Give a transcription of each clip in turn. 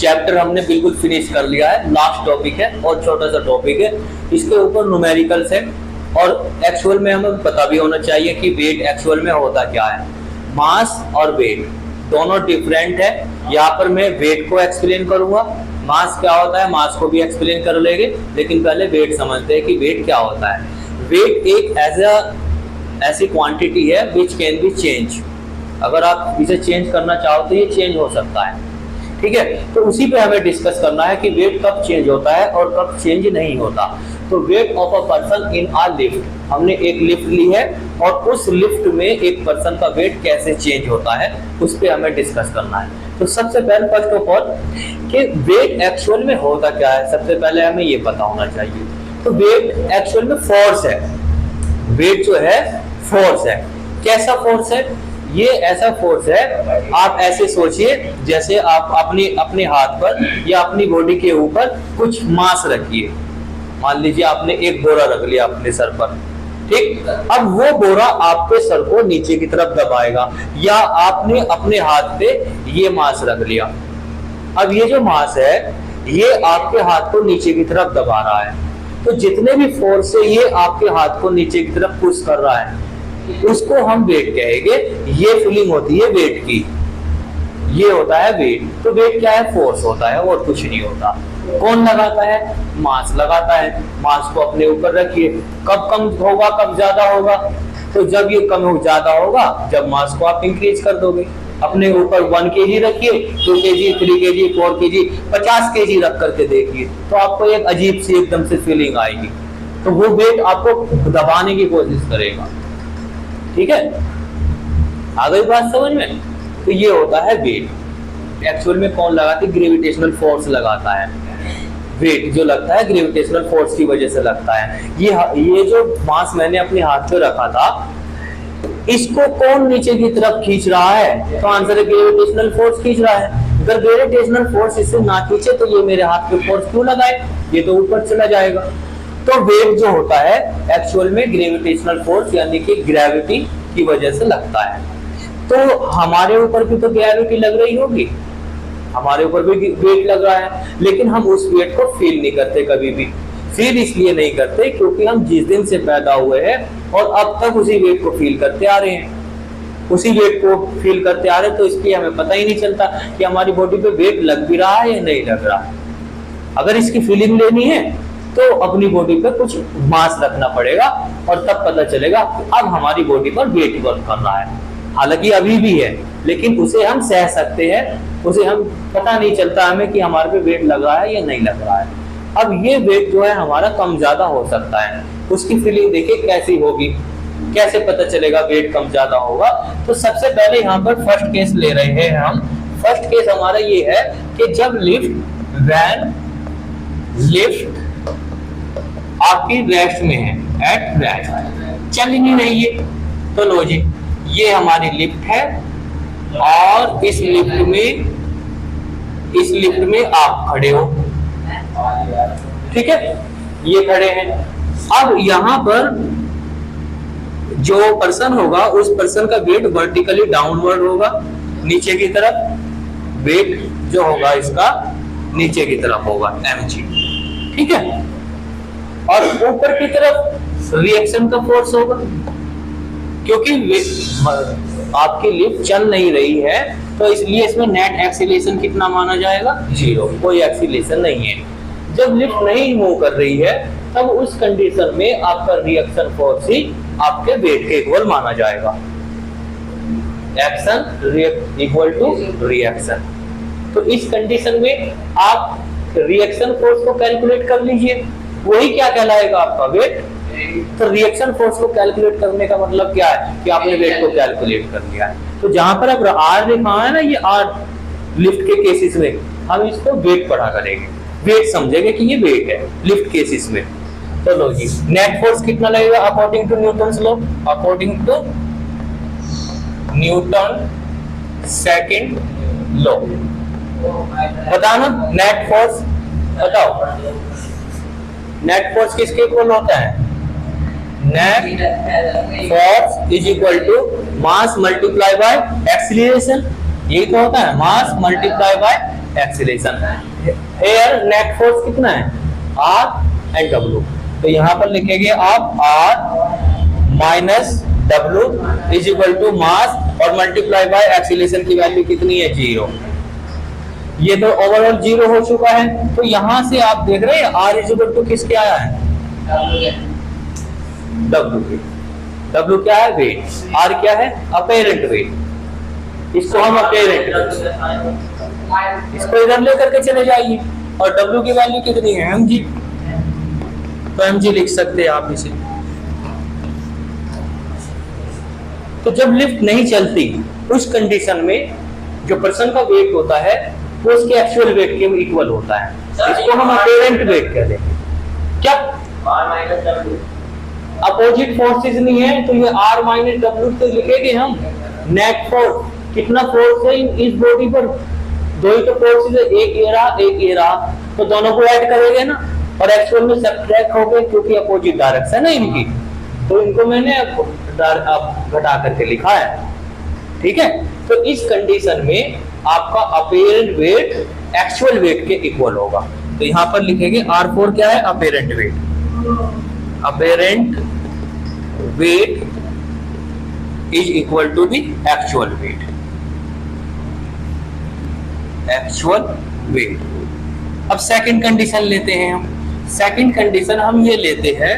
Chapter हमने बिल्कुल finish कर लिया है, लास्ट टॉपिक है और छोटा सा टॉपिक है। इसके ऊपर न्यूमेरिकल्स है और एक्चुअल में हमें पता भी होना चाहिए कि वेट एक्चुअल में होता क्या है। मास और वेट दोनों डिफरेंट है। यहाँ पर मैं वेट को एक्सप्लेन करूंगा, मास क्या होता है मास को भी एक्सप्लेन कर लेंगे, लेकिन पहले वेट समझते हैं कि वेट क्या होता है। वेट एक ऐसी क्वांटिटी है विच कैन बी चेंज। अगर आप इसे चेंज करना चाहो तो ये चेंज हो सकता है, ठीक है। तो उसी पे हमें डिस्कस करना है कि वेट कब चेंज होता है और कब चेंज नहीं होता। तो weight of a person in a lift, हमने एक लिफ्ट ली है और उस लिफ्ट में एक पर्सन का वेट कैसे चेंज होता है उस पे हमें डिस्कस करना है। तो सबसे पहले फर्स्ट ऑफ ऑल कि वेट एक्चुअल में होता क्या है, सबसे पहले हमें ये पता होना चाहिए। तो वेट एक्चुअल में फोर्स है। वेट जो है फोर्स है। कैसा फोर्स है? ये ऐसा फोर्स है, आप ऐसे सोचिए जैसे आप अपने हाथ पर या अपनी बॉडी के ऊपर कुछ मास रखिए। मान लीजिए आपने एक बोरा रख लिया अपने सर पर, ठीक। अब वो बोरा आपके सर को नीचे की तरफ दबाएगा, या आपने अपने हाथ पे ये मास रख लिया। अब ये जो मास है ये आपके हाथ को नीचे की तरफ दबा रहा है। तो जितने भी फोर्स से ये आपके हाथ को नीचे की तरफ पुश कर रहा है उसको हम वेट कहेंगे। ये फीलिंग होती है वेट की, ये होता है वेट। तो वेट क्या है? फोर्स होता है और कुछ नहीं होता। कौन लगाता है? मास लगाता है। मास को अपने ऊपर रखिए। कब कम होगा कब ज्यादा होगा? तो जब ये कम हो ज्यादा होगा जब मास को आप इंक्रीज कर दोगे। अपने ऊपर 1 kg रखिए, 2 kg, 3 kg, 4 kg, 50 kg रख करके देखिए तो आपको एक अजीब सी एकदम से फीलिंग आएगी। तो वो वेट आपको दबाने की कोशिश करेगा, ठीक है। आ गई बात समझ में? तो ये होता है वेट। एक्चुअल में कौन लगाती है? ग्रेविटेशनल फोर्स लगाता है। वेट जो लगता है ग्रेविटेशनल फोर्स की वजह से लगता है। ये जो मास मैंने अपने हाथ पे रखा था इसको कौन नीचे की तरफ खींच रहा है? तो आंसर है ग्रेविटेशनल फोर्स खींच रहा है। अगर ग्रेविटेशनल फोर्स इससे ना खींचे तो ये मेरे हाथ पे फोर्स क्यों लगाए? ये तो ऊपर चला जाएगा। तो वेट जो होता है एक्चुअल में ग्रेविटेशनल फोर्स यानी कि ग्रेविटी की वजह से लगता है। तो हमारे ऊपर भी तो ग्रेविटी लग रही होगी, हमारे ऊपर भी वेट लग रहा है, लेकिन हम उस वेट को फील नहीं करते कभी भी। फील इसलिए नहीं करते क्योंकि हम जिस दिन से पैदा हुए हैं और अब तक उसी वेट को फील करते आ रहे हैं, उसी वेट को फील करते आ रहे हैं। तो इसलिए हमें पता ही नहीं चलता कि हमारी बॉडी पे वेट लग भी रहा है या नहीं लग रहा है। अगर इसकी फीलिंग लेनी है तो अपनी बॉडी पे कुछ मास रखना पड़ेगा और तब पता चलेगा अब हमारी बॉडी पर वेट वर्क कर रहा है। हालांकि अभी भी है लेकिन उसे हम सह सकते हैं, उसे हम पता नहीं चलता हमें कि हमारे पे वेट लग रहा है या नहीं लग रहा है। अब ये वेट जो है हमारा कम ज्यादा हो सकता है, उसकी फीलिंग देखिए कैसी होगी, कैसे पता चलेगा वेट कम ज्यादा होगा। तो सबसे पहले यहाँ पर फर्स्ट केस ले रहे हैं हम। फर्स्ट केस हमारा ये है कि जब लिफ्ट आपकी रेस्ट में है, एट रेस्ट, चल ही नहीं रही है। तो लो जी, ये हमारी लिफ्ट है और इस लिफ्ट में आप खड़े हो, ठीक है, ये खड़े हैं। अब यहाँ पर जो पर्सन होगा उस पर्सन का वेट वर्टिकली डाउनवर्ड होगा, नीचे की तरफ। वेट जो होगा इसका नीचे की तरफ होगा, mg, ठीक है। और ऊपर की तरफ रिएक्शन का फोर्स होगा क्योंकि आपकी लिफ्ट चल नहीं रही है तो इसलिए इसमें नेट एक्सीलरेशन कितना माना जाएगा? 0, कोई एक्सीलरेशन नहीं है। जब लिफ्ट नहीं मूव कर रही है तब उस कंडीशन में आपका रिएक्शन फोर्स ही आपके वेट के इक्वल माना जाएगा। Action equal to reaction. तो इस कंडीशन में आप रिएक्शन फोर्स को कैलकुलेट कर लीजिए, वही क्या कहलाएगा? आपका वेट। तो रिएक्शन फोर्स को कैलकुलेट करने का मतलब क्या है कि आपने वेट को कैलकुलेट कर लिया है। तो जहां पर अब आर लिखा है ना, ये आर लिफ्ट के केसेस में हम इसको वेट पढ़ा करेंगे, वेट समझेंगे कि ये वेट है लिफ्ट केसेस में। तो लो जी, नेट फोर्स कितना लगेगा according to Newton's law? According to Newton second law बताना। नेट फोर्स बताओ, नेट फोर्स किसके इक्वल होता है? Net force is equal to mass multiply by acceleration. यही तो होता है, mass multiply by acceleration. Here net force कितना है, आर एंड डब्ल्यू। तो यहां पर लिखेंगे आप R minus W is equal to mass और मल्टीप्लाई बाय एक्सीलरेशन की वैल्यू कितनी है, 0। ये तो ओवरऑल 0 हो चुका है। तो यहां से आप देख रहे हैं आर इज इक्वल टू किसके आया है, डब्ल्यू के। डब्ल्यू क्या है, वेट। आर क्या है, अपेरेंट वेट। इसको हम अपेरेंट, इसको इधर लेकर के चले जाइए। और डब्ल्यू की वैल्यू कितनी है, mg। तो mg लिख सकते हैं आप इसे। तो जब लिफ्ट नहीं चलती उस कंडीशन में जो पर्सन का वेट होता है वो उसके एक्चुअल वेट के इक्वल होता है। इसको हम अपेरेंट वेट कहते हैं। क्या R minus W, opposite forces नहीं है तो ये आर माइनस डब्ल्यू तो लिखेंगे हम। नेट फोर्स, कितना फोर्स है इस बॉडी पर, दो ही तो फोर्सेस है, एक ये रहा एक ये रहा, तो दोनों को ऐड करेंगे ना। और एक्चुअल में सब्ट्रैक्ट हो गए क्योंकि अपोजिट डायरेक्शन है इनकी, तो इनको मैंने घटा करके लिखा है, ठीक है। तो इस कंडीशन में आपका अपेरेंट वेट एक्चुअल वेट के इक्वल होगा। तो यहां पर लिखेंगे R4 क्या है, apparent weight. Apparent weight is equal to the actual weight, actual weight. अब सेकंड कंडीशन लेते हैं हम। सेकंड कंडीशन हम ये लेते हैं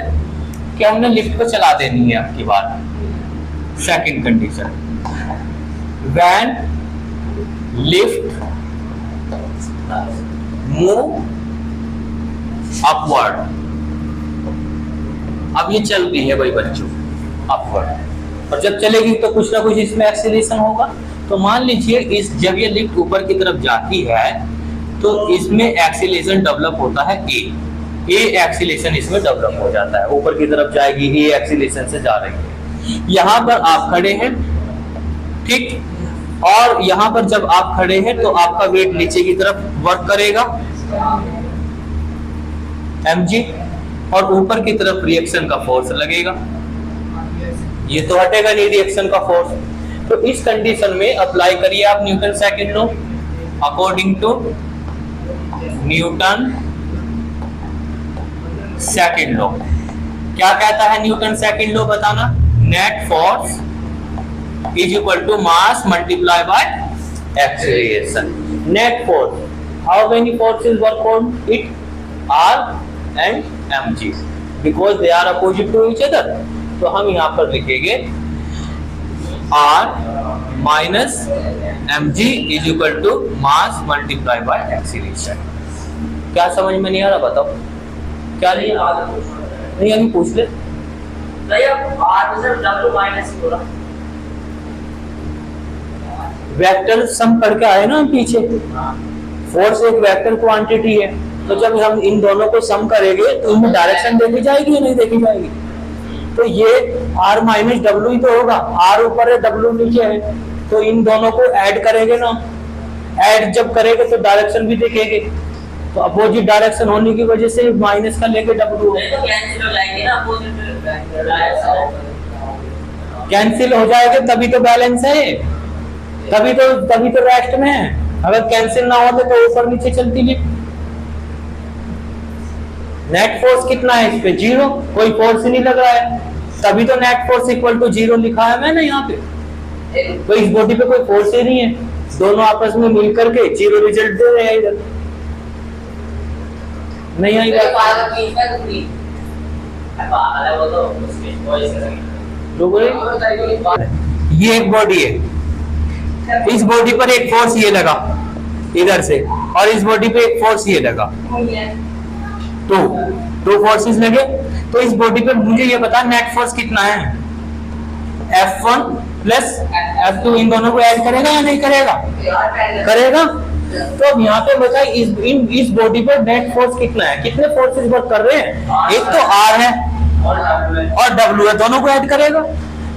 कि हमने लिफ्ट को चला देनी है आपकी बात। Second condition, when lift move upward. अब ये चल रही है भाई बच्चों अपवर्ड, और जब चलेगी तो कुछ ना कुछ इसमें एक्सीलरेशन होगा। तो मान लीजिए इस जब ये लिफ्ट ऊपर की तरफ जाती है तो इसमें एक्सीलरेशन डेवलप होता है ए एक्सीलरेशन इसमें डेवलप हो जाता है, ऊपर की तरफ जाएगी, ए एक्सीलरेशन से जा रही है। यहां पर आप खड़े हैं, ठीक, और यहां पर जब आप खड़े हैं तो आपका वेट नीचे की तरफ वर्क करेगा mg, और ऊपर की तरफ रिएक्शन का फोर्स लगेगा। ये तो हटेगा नहीं रिएक्शन का फोर्स। तो इस कंडीशन में अप्लाई करिए आप Newton second law. According to Newton second law, क्या कहता है न्यूटन सेकंड लॉ, बताना। Net force is equal to mass multiply by acceleration. Net force, how many forces work on it, R and mg, because they are opposite to each other। तो हम यहाँ पर लिखेंगे R minus mg is equal to mass multiply by acceleration. क्या समझ में नहीं आ रहा, बताओ क्या नहीं अभी पूछ ले। वेक्टर सम पढ़ के आए ना पीछे, फोर्स एक वेक्टर क्वांटिटी है, तो जब हम इन दोनों को सम करेंगे तो इनमें डायरेक्शन देखी जाएगी या नहीं देखी जाएगी। तो ये R माइनस डब्ल्यू ही तो होगा, R ऊपर है डब्ल्यू नीचे है, तो इन दोनों को ऐड करेंगे ना। ऐड जब करेंगे तो डायरेक्शन भी देखेंगे, तो अपोजिट डायरेक्शन होने की वजह से माइनस का लेके डब्ल्यू कैंसिल हो जाएगा, तभी तो बैलेंस है, तभी तो रेस्ट में है। अगर कैंसिल ना होते तो ऊपर नीचे चलती लिफ्ट। नेट फोर्स कितना है इस पे, 0, कोई फोर्स ही नहीं लग रहा है, तभी तो नेट फोर्स इक्वल टू 0 लिखा है मैंने यहाँ पे। तो इस बॉडी पे कोई फोर्स ही नहीं है, दोनों आपस में मिलकर के 0 रिजल्ट दे रहे हैं। इधर नहीं आई बात, ये एक बॉडी है, इस बॉडी पर एक फोर्स ये लगा इधर से, और इस बॉडी पे एक फोर्स ये लगा, दो फोर्सेस लगे। तो इस बॉडी पे मुझे ये बता नेट फोर्स कितना है, F1 प्लस F2, इन दोनों को ऐड करेगा या नहीं करेगा, करेगा। तो अब यहाँ पे बताइए इस बॉडी पर नेट फोर्स कितना है, कितने फोर्सेस वर्क कर रहे हैं, एक तो R है और W है, दोनों को ऐड करेगा।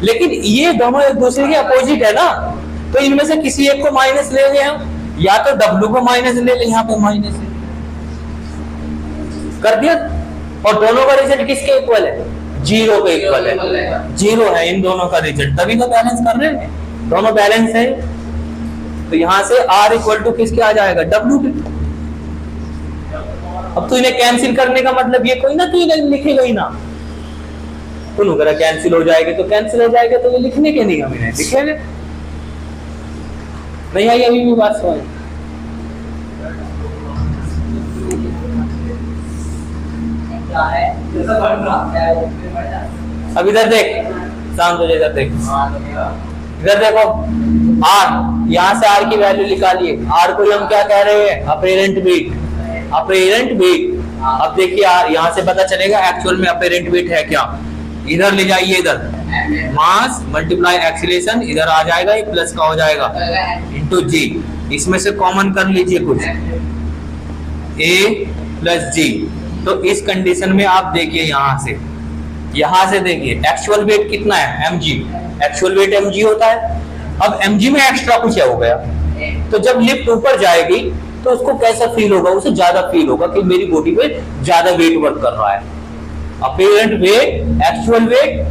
लेकिन ये दोनों एक दूसरे के अपोजिट है ना, तो इनमें से किसी एक को माइनस ले लें हम, या तो W को माइनस ले लें, यहाँ पे माइनस कर दिया, और दोनों का रिजल्ट किसके इक्वल है, 0 के इक्वल है, 0 है इन दोनों का रिजल्ट, तभी तो बैलेंस कर रहे हैं, दोनों बैलेंस है। तो यहां से R इक्वल टू किसके आ जाएगा, W के। अब तो इन्हें कैंसिल करने का मतलब ये कोई ना तो इन्हें लिखेगा ही ना, तो अगर कैंसिल हो जाएगा तो कैंसिल हो जाएगा, तो ये लिखने के नहीं, हम इन्हें लिखेंगे नहीं। आई अभी भी बात समझ? अब इधर देख, शांत हो जाए, इधर देख, इधर देखो R, यहां से R की वैल्यू निकालिए। R को हम क्या कह रहे हैं, अपेरेंट वेट, अपेरेंट वेट। अब देखिए R, यहां से पता चलेगा एक्चुअल में अपेरेंट वेट है क्या। इधर ले जाइए, इधर मास मल्टीप्लाई एक्सीलरेशन, इधर आ जाएगा, ये प्लस का हो जाएगा इनटू जी। इसमें से कॉमन कर लीजिए कुछ, A प्लस जी। तो इस कंडीशन में आप देखिए, यहां से देखिए एक्चुअल वेट कितना है, mg, एक्चुअल वेट mg होता है। अब mg में एक्स्ट्रा कुछ हो गया, तो जब लिफ्ट ऊपर जाएगी तो उसको कैसा फील होगा, उसे ज्यादा फील होगा कि मेरी बॉडी पे ज्यादा वेट वर्क कर रहा है। Apparent weight, actual weight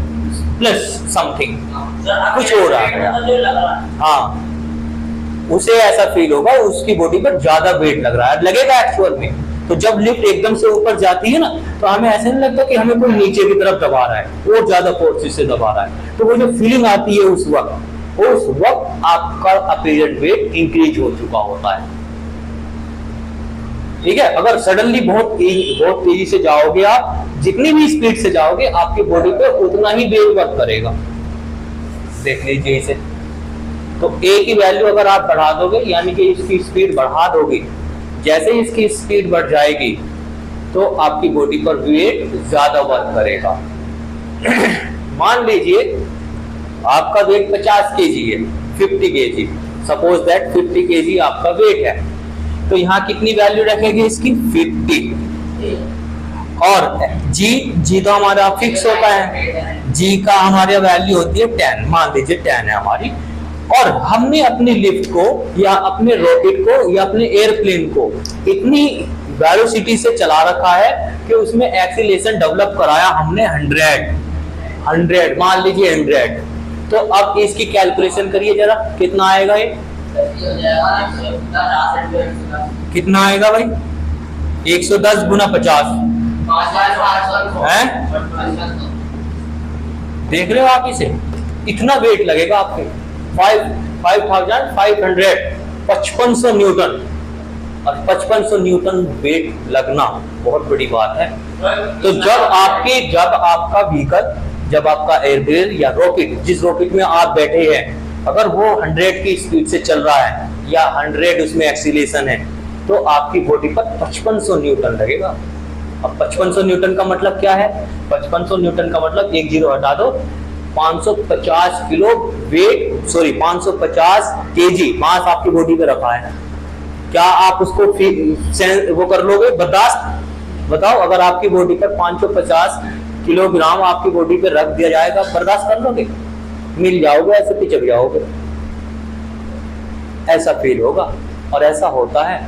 plus something कुछ हो रहा है, हाँ, उसे ऐसा फील होगा, उसकी बॉडी पर ज्यादा वेट लग रहा है, लगेगा एक्चुअल में। तो जब लिफ्ट एकदम से ऊपर जाती है ना, तो हमें ऐसा नहीं लगता कि हमें कोई नीचे की तरफ दबा रहा है, और ज्यादा फोर्स से दबा रहा है। तो वो जो फीलिंग आती है उस वक्त आपका अपेरेंट वेट इंक्रीज हो चुका होता है। ठीक है, अगर सडनली बहुत तेजी से जाओगे आप, जितनी भी स्पीड से जाओगे, आपकी बॉडी पे उतना ही वेट वर्क करेगा। देख लीजिए इसे, तो A की वैल्यू अगर आप बढ़ा दोगे, यानी कि इसकी स्पीड बढ़ा दोगे, जैसे ही इसकी स्पीड बढ़ जाएगी तो आपकी बॉडी पर वेट ज्यादा वर्क करेगा। मान लीजिए आपका वेट 50 केजी है, 50 केजी, सपोज दैट 50 केजी आपका वेट है, तो यहाँ कितनी वैल्यू रखेगी इसकी, 50। और जी तो हमारा फिक्स होता है, जी का हमारी वैल्यू होती है 10, मान लीजिए 10 है हमारी। और हमने अपने लिफ्ट को या अपने रॉकेट को या अपने एयरप्लेन को इतनी वेलोसिटी से चला रखा है कि उसमें एक्सीलरेशन डेवलप कराया हमने 100, मान लीजिए 100। तो अब इसकी कैलकुलेशन करिए जरा, कितना आएगा ये, कितना आएगा भाई, 110 गुना 50 है, देख रहे हो आप इसे, इतना वेट लगेगा आपके, 5500, 5500 न्यूटन। और 5500 न्यूटन वेट लगना बहुत बड़ी बात है। तो जब आपका व्हीकल, जब आपका एयरप्लेन या रॉकेट, जिस रॉकेट में आप बैठे हैं, अगर वो 100 की स्पीड से चल रहा है या 100 उसमें एक्सीलरेशन है, तो आपकी बॉडी पर 5500 न्यूटन लगेगा। अब 5500 न्यूटन का मतलब क्या है, 5500 न्यूटन का मतलब एक जीरो हटा दो, 550 किलो वेट, 550 केजी मास आपकी बॉडी पे रखा है। क्या आप उसको वो कर लोगे, बर्दाश्त? बताओ, अगर आपकी बॉडी पर 550 किलोग्राम आपकी बॉडी पे रख दिया जाएगा, बर्दाश्त कर लोगे? मिल जाओगे, ऐसे पिचक जाओगे, ऐसा फील होगा। और ऐसा होता है।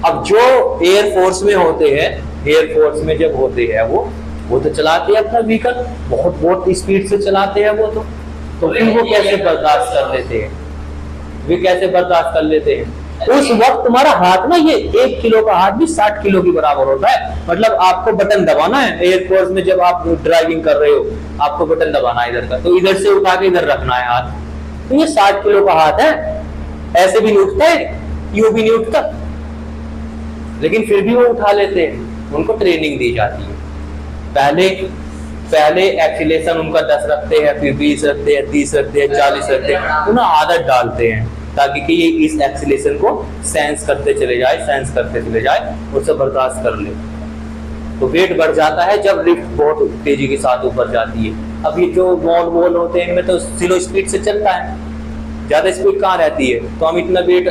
अब जो एयरफोर्स में होते हैं, एयरफोर्स में जब होते हैं वो तो चलाते हैं अपना व्हीकल, बहुत स्पीड से चलाते हैं वो तो फिर वो कैसे बर्दाश्त कर लेते हैं, वे कैसे बर्दाश्त कर लेते हैं? उस वक्त तुम्हारा हाथ ना, ये 1 किलो का हाथ भी 60 किलो के बराबर होता है। मतलब आपको बटन दबाना है एयरफोर्स में, जब आप ड्राइविंग कर रहे हो, आपको बटन दबाना है इधर का, तो इधर से उठा के इधर रखना है हाथ, तो ये 60 किलो का हाथ है, ऐसे भी नहीं उठता है, यूं भी नहीं उठता, लेकिन फिर भी वो उठा लेते हैं। उनको ट्रेनिंग दी जाती है। पहले एक्सीलरेशन उनका 10 रखते हैं, फिर 20 रखते हैं, 30 रखते हैं, 40 रखते हैं, उन्हें आदत डालते हैं ताकि कि ये इस एक्सीलरेशन को सेंस करते चले जाए, उसे बर्दाश्त कर ले। तो वेट बढ़ जाता है जब लिफ्ट बहुत तेजी के साथ ऊपर जाती है। अब ये जो वॉल होते हैं, इनमें तो स्लो स्पीड से चलता है, ज्यादा स्पीड कहाँ रहती है, तो हम इतना वेट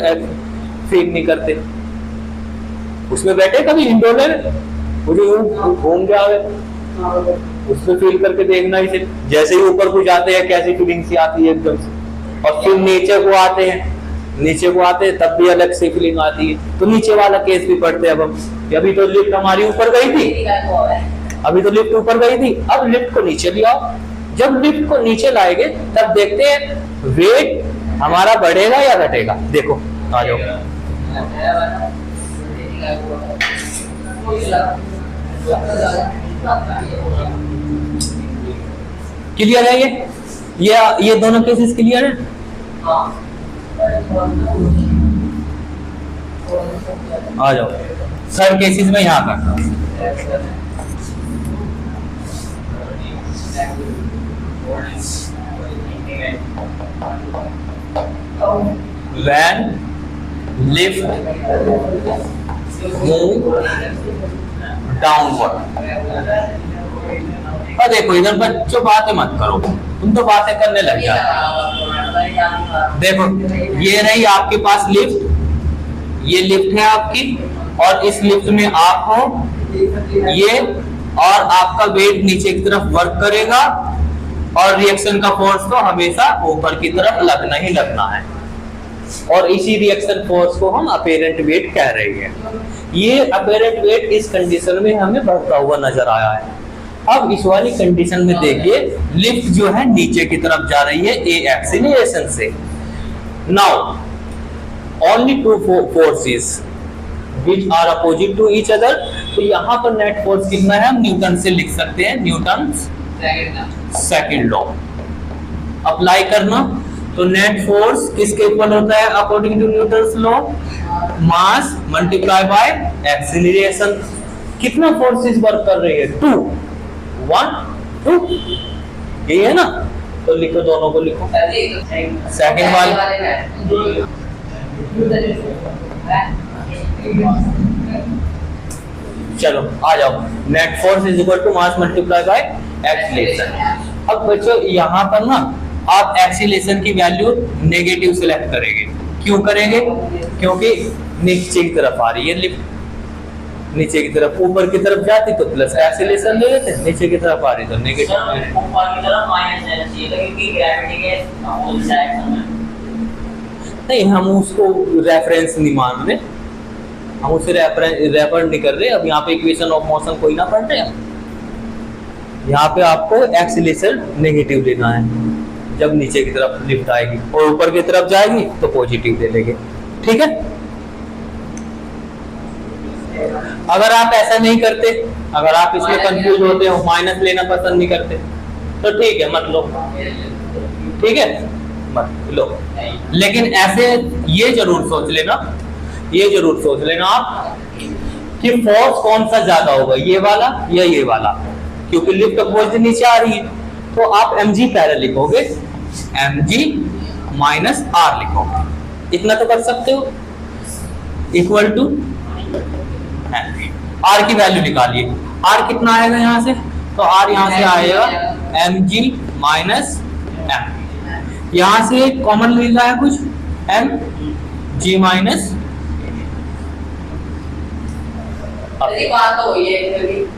फील नहीं करते। उसमें बैठे कभी इंडोर में, वो जो घूम जाए उसमें फील करके देखना, इसे जैसे ही ऊपर को जाते हैं कैसी फीलिंग सी आती है एकदम से। और फिर नीचे को आते हैं तब भी अलग से फीलिंग आती है। तो नीचे वाला केस भी पढ़ते हैं अब हम। अभी तो लिफ्ट हमारी ऊपर गई थी, अब लिफ्ट को नीचे ले आओ। जब लिफ्ट को नीचे लाएंगे तब देखते हैं वेट हमारा बढ़ेगा या घटेगा? देखो आ जाओ। क्लियर है ये दोनों केसेस क्लियर है? आ जाओ थर्ड केसेस में यहाँ करता हूँ। When lift move downward। और देखो इधर बच्चों बातें मत करो, तुम तो बातें करने लग जाते। देखो ये रही आपके पास लिफ्ट, ये लिफ्ट है आपकी, और इस लिफ्ट में आप हो ये, और आपका वेट नीचे की तरफ वर्क करेगा, और रिएक्शन का फोर्स तो हमेशा ऊपर की तरफ लगना ही लगना है, और इसी रिएक्शन फोर्स को हम अपेरेंट वेट कह रहे हैं। ये अपेरेंट वेट इस कंडीशन में हमें बढ़ता हुआ नजर आया है। अब इस वाली कंडीशन में देखिए लिफ्ट जो है नीचे की तरफ जा रही है ए एक्सीलरेशन से। Now only two forces which are opposite to each other, तो यहाँ पर नेट फोर्स कितना है हम न्यूटन से लिख सकते हैं, न्यूटन सेकंड लॉ अप्लाई करना। तो नेट फोर्स किसके इक्वल होता है according to Newton's law? Mass multiply by acceleration. कितना फोर्सेस वर्क कर रही है? 2 1 2, यही है ना? तो लिखो, दोनों को लिखो। सेकंड वाले चलो आ जाओ, net force is equal to mass multiply by acceleration. अब बच्चों यहाँ पर ना आप एक्सीलरेशन की वैल्यू नेगेटिव सिलेक्ट करेंगे। क्यों करेंगे? क्योंकि नीचे की तरफ आ रही है लिफ्ट, नीचे की तरफ, ऊपर की तरफ जाती तो प्लस एक्सीलरेशन ले लेते, नीचे की तरफ आ रही तो नेगेटिव। ऊपर की तरफ माइनस लेना चाहिए क्योंकि ग्रेविटी के अपोजिट डायरेक्शन में। नहीं, हम उसको रेफरेंस नहीं मान रहे, हम उसे रेफर नहीं कर रहे। अब यहाँ पे इक्वेशन ऑफ मोशन कोई ना पढ़ रहे हैं, यहाँ पे आपको एक्सीलरेशन नेगेटिव लेना है। जब नीचे की तरफ लिफ्ट आएगी और ऊपर की तरफ जाएगी तो पॉजिटिव ले लेंगे, ठीक है? अगर आप ऐसा नहीं करते, अगर आप इसमें कंफ्यूज होते हो, माइनस लेना पसंद नहीं करते, तो ठीक है मत लो, ठीक है मत लो। लेकिन ऐसे ये जरूर सोच लेना, ये जरूर सोच लेना आप कि फोर्स कौन सा ज्यादा होगा, ये वाला या ये वाला। क्योंकि लिफ्ट अपोजिट नीचे आ रही है तो आप mg पहले लिखोगे, mg माइनस r लिखोगे, इतना तो कर सकते हो, इक्वल टू r की वैल्यू निकालिए। r कितना आएगा यहाँ से? तो r यहाँ से आएगा mg माइनस m, यहाँ से कॉमन मिल रहा है कुछ, mg माइनस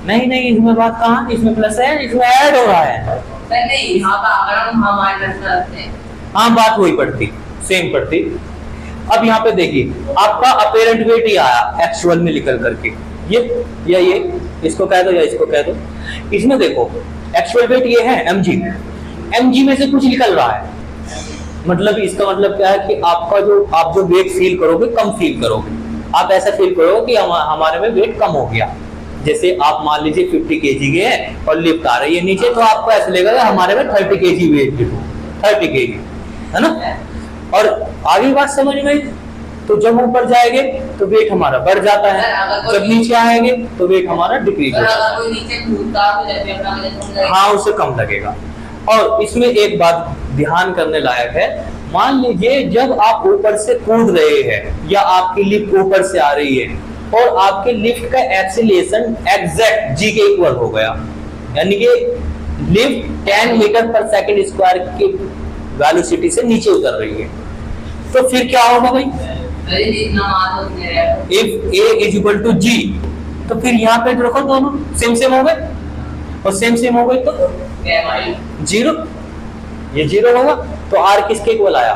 नहीं नहीं, इसमें बात कहाँ, इसमें प्लस है, इसमें ऐड हो रहा है। नहीं, हाँ बात वही पड़ती, सेम पड़ती। अब यहाँ पे देखिए आपका अपेरेंट वेट ही आया एक्चुअल में निकल करके, ये या ये, इसको कह दो या इसको कह दो। इसमें देखो एक्चुअल वेट ये है mg, mg में से कुछ निकल रहा है, मतलब इसका मतलब क्या है कि आपका जो आप जो वेट फील करोगे कम फील करोगे। आप ऐसा फील करोगे कि हमारे में वेट कम हो गया। जैसे आप मान लीजिए 50 kg के हैं और लिफ्ट आ रही है नीचे, तो आपको ऐसा लगेगा कि हमारे में 30 kg वेट, 30 kg है ना। और आगे बात समझ में, तो जब ऊपर जाएंगे तो वेट हमारा बढ़ जाता है, जब नीचे आएंगे तो वेट हमारा डिक्रीज होता है, हाँ उससे कम लगेगा। और इसमें एक बात ध्यान करने लायक है, मान लीजिए जब आप ऊपर से कूद रहे हैं या आपकी लिफ्ट ऊपर से आ रही है और आपके लिफ्ट का एक्सीलरेशन एग्जैक्ट g के इक्वल हो गया, यानी कि लिफ्ट 10 मीटर पर सेकंड स्क्वायर की वेलोसिटी से नीचे उतर रही है, तो फिर क्या होगा भाई? If a is equal to g, तो फिर यहाँ पे देखो दोनों सेम सेम हो गए, और सेम सेम हो गए तो 0, ये 0 होगा, तो r किसके इक्वल आया?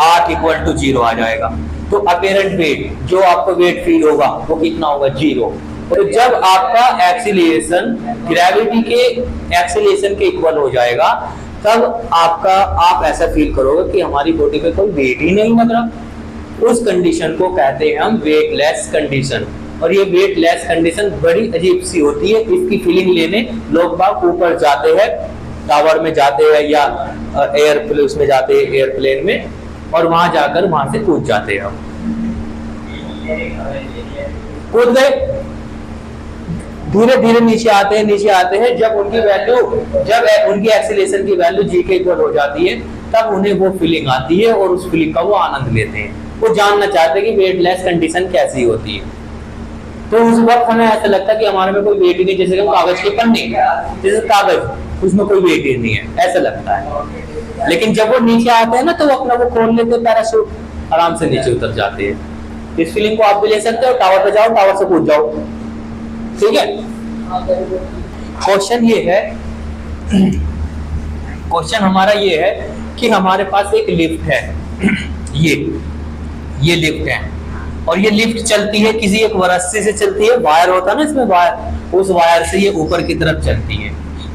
r इक्वल टू 0 आ जाएगा। तो अपेरेंट वेट, जो आपको वेट फील होगा वो कितना होगा? 0। तो जब आपका एक्सीलरेशन ग्रेविटी के एक्सीलरेशन के इक्वल हो जाएगा तब आप ऐसा फील करोगे कि हमारी बॉडी पे कोई वेट ही नहीं लग रहा। उस कंडीशन को कहते हैं हम वेटलेस कंडीशन। और ये वेटलेस कंडीशन बड़ी अजीब सी होती है। इसकी फीलिंग लेने लोग बाग ऊपर जाते हैं, टावर में जाते हैं या एयरप्लेन में जाते हैं, एयरप्लेन में, और वहां जाकर वहां से कूद जाते हैं। कूद गए, धीरे धीरे नीचे आते हैं। जब उनकी एक्सीलरेशन की वैल्यू जी के इक्वल हो जाती है, तब उन्हें वो फीलिंग आती है और उस फीलिंग का वो आनंद लेते हैं। वो जानना चाहते हैं कि वेटलेस कंडीशन कैसी होती है। तो उस वक्त हमें ऐसा लगता है कि हमारे में कोई वेट ही नहीं, जैसे कि कागज के पन्ने, जैसे कागज, उसमें कोई वेट ही नहीं है, ऐसा लगता है। लेकिन जब वो नीचे आते हैं ना, तो वो अपना वो खोल लेते हैं, पैराशूट, आराम से नीचे उतर जाते हैं। इस फीलिंग को आप भी ले सकते हो। टावर पे जाओ, टावर से कूद जाओ, ठीक है। क्वेश्चन हमारा ये है कि हमारे पास एक लिफ्ट है, ये लिफ्ट है, और ये लिफ्ट चलती है किसी एक रस्सी से चलती है, वायर होता है ना इसमें वायर, उस वायर से ये ऊपर की तरफ चलती है।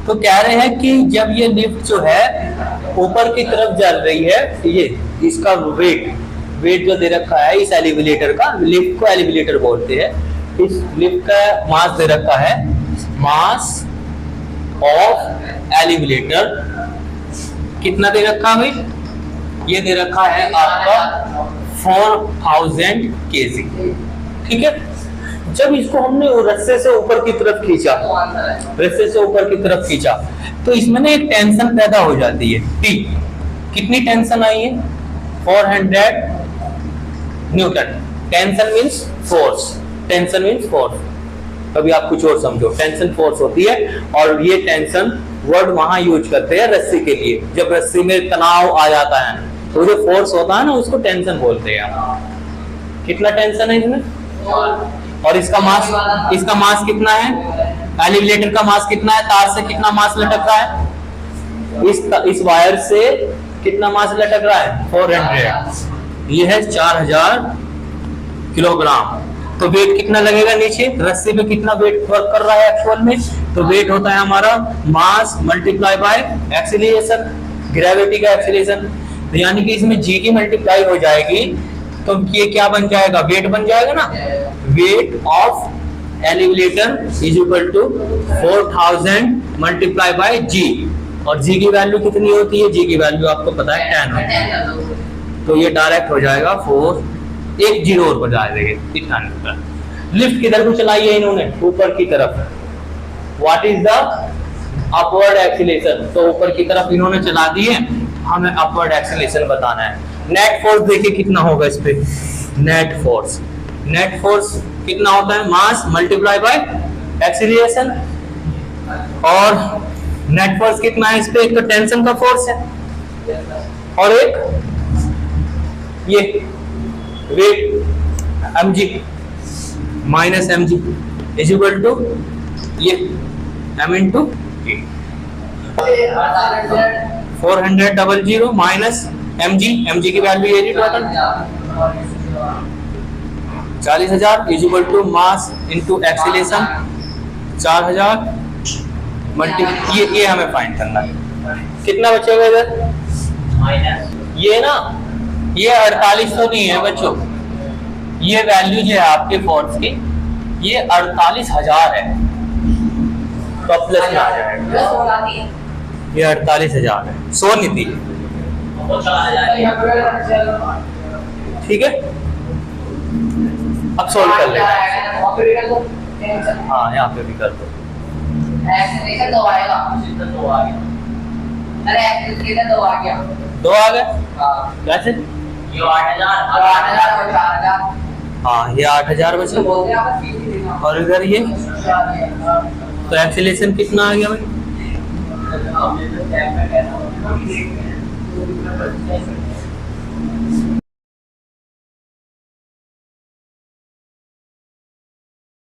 तो कह रहे हैं कि जब ये लिफ्ट जो है ऊपर की तरफ चल रही है, ये इसका वेट जो दे रखा है इस एलिवेटर का, लिफ्ट को एलिवेटर बोलते हैं, इस लिफ्ट का मास दे रखा है, मास ऑफ एलिवेटर कितना दे रखा है भाई? ये दे रखा है आपका 4000 kg, ठीक है। जब इसको हमने रस्से से ऊपर की तरफ खींचा, तो इसमें ना एक टेंशन पैदा हो जाती है, T। कितनी टेंशन आई है? 400 न्यूटन। Tension means force. अभी आप कुछ और समझो, टेंशन फोर्स होती है, और ये टेंशन वर्ड वहां यूज करते हैं रस्सी के लिए। जब रस्सी में तनाव आ जाता है, तो जो फोर्स होता है ना, उसको टेंशन बोलते हैं। कितना टेंशन है इसमें? और इसका मास कितना है? एलिवेटर का मास कितना है? तार से कितना मास लटक रहा है? इस वायर से कितना मास लटक रहा है? 400। ये है 4000 किलोग्राम। तो वेट कितना लगेगा नीचे? रस्सी पे कितना वेट वर्क कर रहा है एक्चुअल में? तो वेट होता है हमारा मास मल्टीप्लाई बाय एक्सीलरेशन, ग्रेविटी का एक्सीलरेशन। तो यानी कि इसमें जी की मल्टीप्लाई हो जाएगी, तो ये क्या बन जाएगा? वेट बन जाएगा ना। Weight of elevator is equal to 4000 multiply by G. और जी की वैल्यू कितनी होती है? जी की वैल्यू आपको पता है 10 होती है। तो ये डायरेक्ट हो जाएगा 410 और बजा देंगे इतना न्यूटन। लिफ्ट किधर को चलाई है इन्होंने? ऊपर की तरफ। What is the upward acceleration? तो ऊपर की तरफ इन्होंने चला दी है, हमें अपवर्ड एक्सीलरेशन बताना है। नेट फोर्स देखिए कितना होगा इस पे। नेट फोर्स कितना होता है? Mass multiply by acceleration. और नेट फोर्स कितना है इस पे? एक तो टेंशन का फोर्स है, और एक ये weight mg minus mg is equal to ये m इंटू 400 माइनस mg की वैल्यू ये total 40,000 is equal to mass into acceleration 4000 multi ये हमें फाइंड करना है। कितना बचेगा इधर? ये ना, ये 4800 नहीं है बच्चों, ये वैल्यू जो है आपके फोर्स की, ये 48,000 है। तो प्लस में आ जाएगा, ये 48,000 है, 100 नहीं थी, ठीक है। अब सोल्व कर लेंगे। हाँ यहाँ पे भी कर दो। दो आ गए कैसे? हाँ ये 8,000 बचे, और इधर ये तो एक्सीलरेशन कितना आ गया भाई?